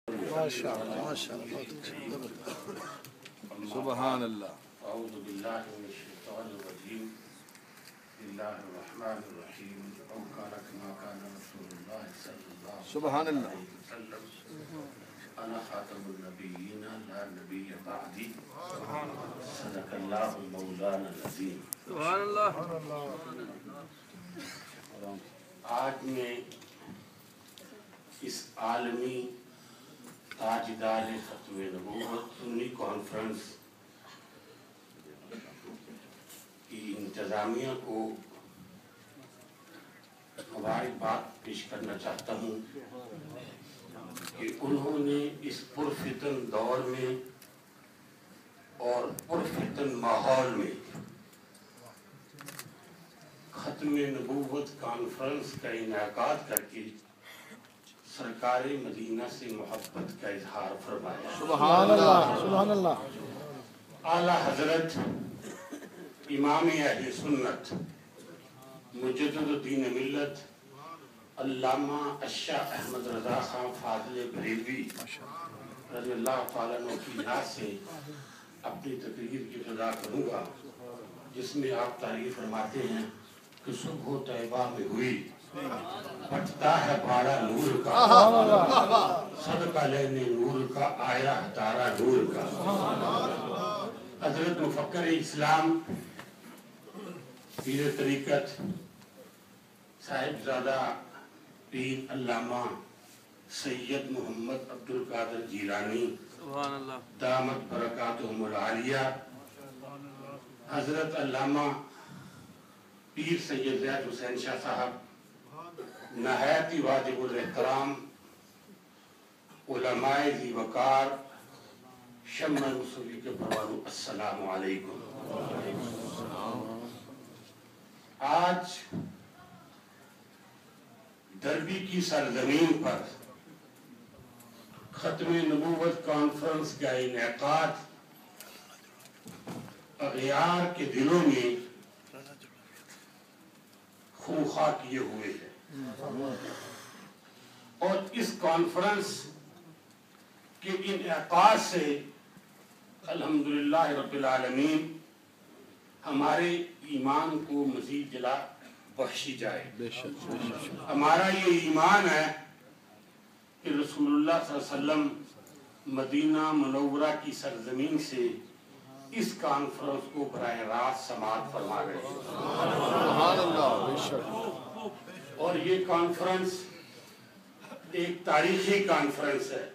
ماشاءاللہ ماشاءاللہ سبحان اللہ. اعوذ باللہ من الشیطان الرجیم بسم اللہ الرحمن الرحیم او کان کما کان رسول اللہ صلی اللہ سبحان اللہ. علیہ وسلم انا خاتم النبیین لا نبی بعدی صدق اللہ مولانا العظیم. سبحان اللہ. آج میں اس عالمی تاجدار ختم نبوت سنی کانفرنس کی انتظامیہ کو مبارکباد پیش کرنا چاہتا ہوں کہ انہوں نے اس پرفتن دور میں اور پرفتن ماحول میں ختم نبوت کانفرنس کا انعقاد کر کے سرکار مدینہ سے محبت کا اظہار فرمایا. سبحان اللہ سبحان اللہ. اعلیٰ حضرت امام اہل سنت مجدد الدین ملت علامہ الشاہ احمد رضا خان فاضل بریلوی رضی اللہ تعالیٰ عنہ کی یاد سے اپنی تقریر کی ابتدا کروں گا، جس میں آپ تعریف فرماتے ہیں کہ صبح طیبہ میں ہوئی پھٹتا ہے بارہ نور کا، صدقہ لینے نور کا آیا تارا نور کا. حضرت مفکر اسلام پیر طریقت صاحبزادہ پیر علامہ سید محمد عبد القادر جیلانی دامت برکاتہم العالیہ، حضرت علامہ پیر سید زید حسین شاہ صاحب نہایت واجب الاحترام علماء ذی وقار شمع مصطفی کے پروانو، السلام علیکم. آج دربی کی سرزمین پر ختم نبوت کانفرنس کا انعقاد اغیار کے دلوں میں خونخوار کیے ہوئے ہیں، اور اس کانفرنس کے انعقاد سے الحمدللہ رب العالمین ہمارے ایمان کو مزید جلا بخشی جائے. ہمارا یہ ایمان ہے کہ رسول اللہ صلی اللہ علیہ وسلم مدینہ منورہ کی سرزمین سے اس کانفرنس کو براہ راست سماعت فرما رہے ہیں. سبحان اللہ. اور یہ کانفرنس ایک تاریخی کانفرنس ہے،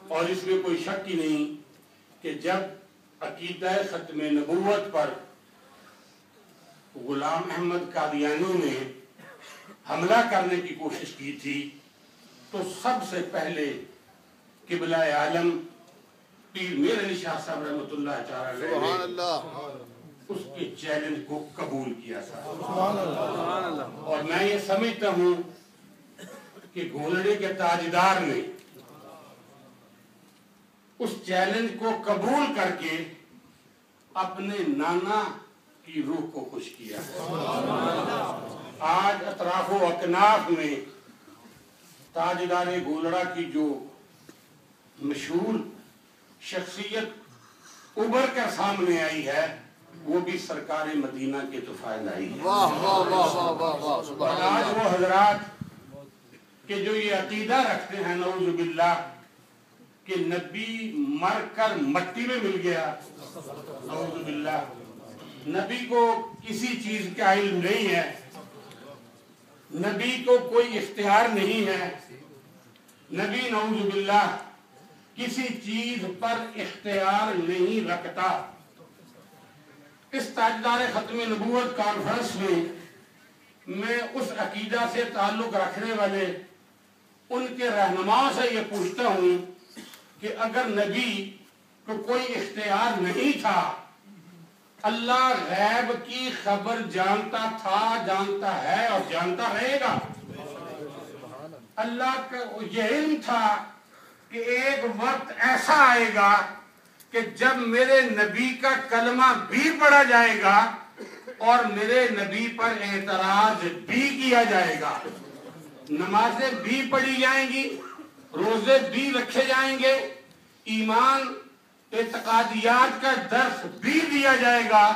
اور اس میں کوئی شک ہی نہیں کہ جب عقیدہ ختم نبوت پر غلام احمد قادیانی نے حملہ کرنے کی کوشش کی تھی تو سب سے پہلے قبلہ عالم پیر میر علی شاہ صاحب رحمۃ اللہ تعالی سبحان اللہ. اس کے چیلنج کو قبول کیا تھا. سبحان اللہ. اور میں یہ سمجھتا ہوں کہ گولڑے کے تاجدار نے اس چیلنج کو قبول کر کے اپنے نانا کی روح کو خوش کیا. آج اطراف و اکناف میں تاجدار گولڑا کی جو مشہور شخصیت ابھر کر سامنے آئی ہے وہ بھی سرکار مدینہ کے طفیل آئی ہے. اور آج وہ حضرات کہ جو یہ عقیدہ رکھتے ہیں نعوذ باللہ کہ نبی مر کر مٹی میں مل گیا، نعوذ باللہ نبی کو کسی چیز کا علم نہیں ہے، نبی کو کوئی اختیار نہیں ہے، نبی نعوذ باللہ کسی چیز پر اختیار نہیں رکھتا. اس تاجدار ختم نبوت کانفرنس میں اس عقیدہ سے تعلق رکھنے والے ان کے رہنماؤں سے یہ پوچھتا ہوں کہ اگر نبی کو کوئی اختیار نہیں تھا، اللہ غیب کی خبر جانتا تھا، جانتا ہے اور جانتا رہے گا. اللہ کا یہ علم تھا کہ ایک وقت ایسا آئے گا کہ جب میرے نبی کا کلمہ بھی پڑھا جائے گا اور میرے نبی پر اعتراض بھی کیا جائے گا، نمازیں بھی پڑھی جائیں گی روزے بھی رکھے جائیں گے، ایمان اعتقادیات کا درس بھی دیا جائے گا،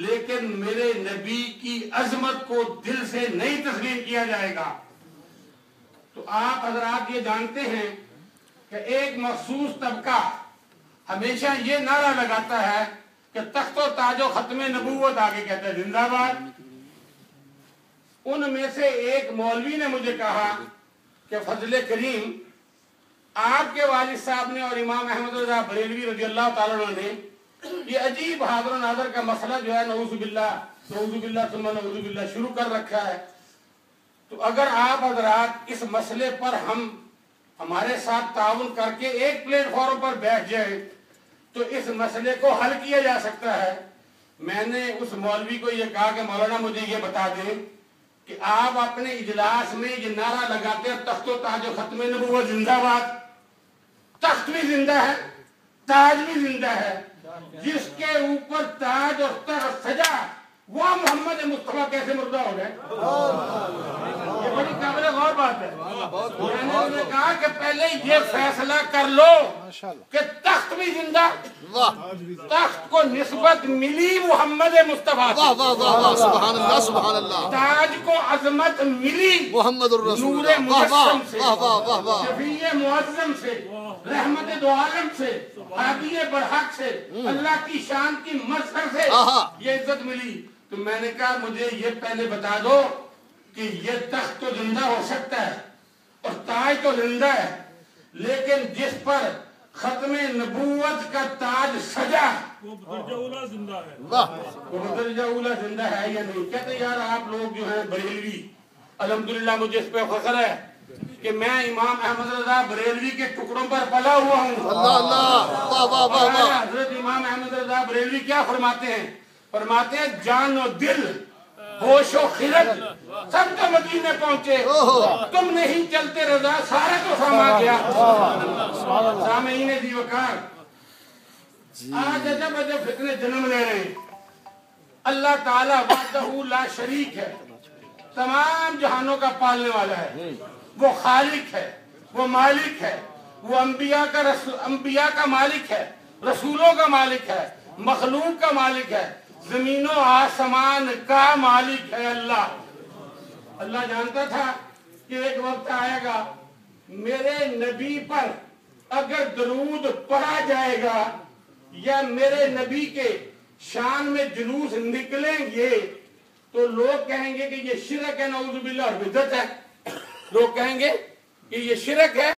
لیکن میرے نبی کی عظمت کو دل سے نہیں تسلیم کیا جائے گا۔ تو آپ حضرات یہ جانتے ہیں کہ ایک مخصوص طبقہ ہمیشہ یہ نعرہ لگاتا ہے کہ تخت و تاج و ختم نبوت، آگے کہتا ہے زندہ باد۔ ان میں سے ایک مولوی نے مجھے کہا کہ فضل کریم، آپ کے والد صاحب نے اور امام احمد رضا بریلوی رضی اللہ تعالیٰ عنہ نے یہ عجیب حاضر و ناظر کا مسئلہ جو ہے نعوذ باللہ ثم نعوذ باللہ شروع کر رکھا ہے۔ تو اگر آپ حضرات اس مسئلے پر ہمارے ساتھ تعاون کر کے ایک پلیٹ فارم پر بیٹھ جائے تو اس مسئلے کو حل کیا جا سکتا ہے۔ میں نے اس مولوی کو یہ کہا کہ مولانا مجھے یہ بتا دیں کہ آپ اپنے اجلاس میں یہ نعرہ لگاتے ہیں تخت و تاج و ختم نبوت زندہ باد، تخت بھی زندہ ہے، تاج بھی زندہ ہے، جس کے اوپر تاج اور تخت سجا وہ محمد مصطفیٰ کیسے مردہ ہو گئے؟ یہ بڑی قابل غور بات ہے۔ میں نے انہیں کہا کہ پہلے یہ فیصلہ کر لو کہ تخت بھی زندہ، تخت کو نسبت ملی محمد مصطفیٰ سے، سبحان اللہ سبحان اللہ، تاج کو عظمت ملی محمد الرسول نور مجسم سے، اللہ، شفیع معظم سے، رحمت دو عالم سے، ہادی برحق سے، اللہ کی شان کی مظہر سے یہ عزت ملی۔ تو میں نے کہا مجھے یہ پہلے بتا دو کہ یہ تخت تو زندہ ہو سکتا ہے اور تاج تو زندہ ہے، لیکن جس پر ختم نبوت کا تاج سجا وہ درجہ اولا زندہ ہے، وہ درجہ اولا زندہ ہے یا نہیں؟ کہتے یار آپ لوگ جو ہیں بریلوی، الحمدللہ مجھے اس پہ فخر ہے کہ میں امام احمد رضا بریلوی کے ٹکڑوں پر پلا ہوا ہوں۔ اللہ اللہ، واہ واہ واہ واہ، حضرت امام احمد رضا بریلوی کیا فرماتے ہیں؟ فرماتے ہیں جان و دل، ہوش و خرد سب تو مدینے پہنچے، تم نہیں چلتے رضا سارے تو فرما گیا۔ سامعین ذی وقار، آج عجب عجب فتنے جنم لے رہے ہیں۔ اللہ تعالیٰ وحدہ لا شریک ہے، تمام جہانوں کا پالنے والا ہے، وہ خالق ہے، وہ مالک ہے، وہ انبیاء کا مالک ہے، رسولوں کا مالک ہے، مخلوق کا مالک ہے، زمین و آسمان کا مالک ہے اللہ۔ اللہ جانتا تھا کہ ایک وقت آئے گا میرے نبی پر اگر درود پڑھا جائے گا یا میرے نبی کے شان میں جلوس نکلیں گے تو لوگ کہیں گے کہ یہ شرک ہے، نعوذ باللہ، اور بدعت ہے۔ لوگ کہیں گے کہ یہ شرک ہے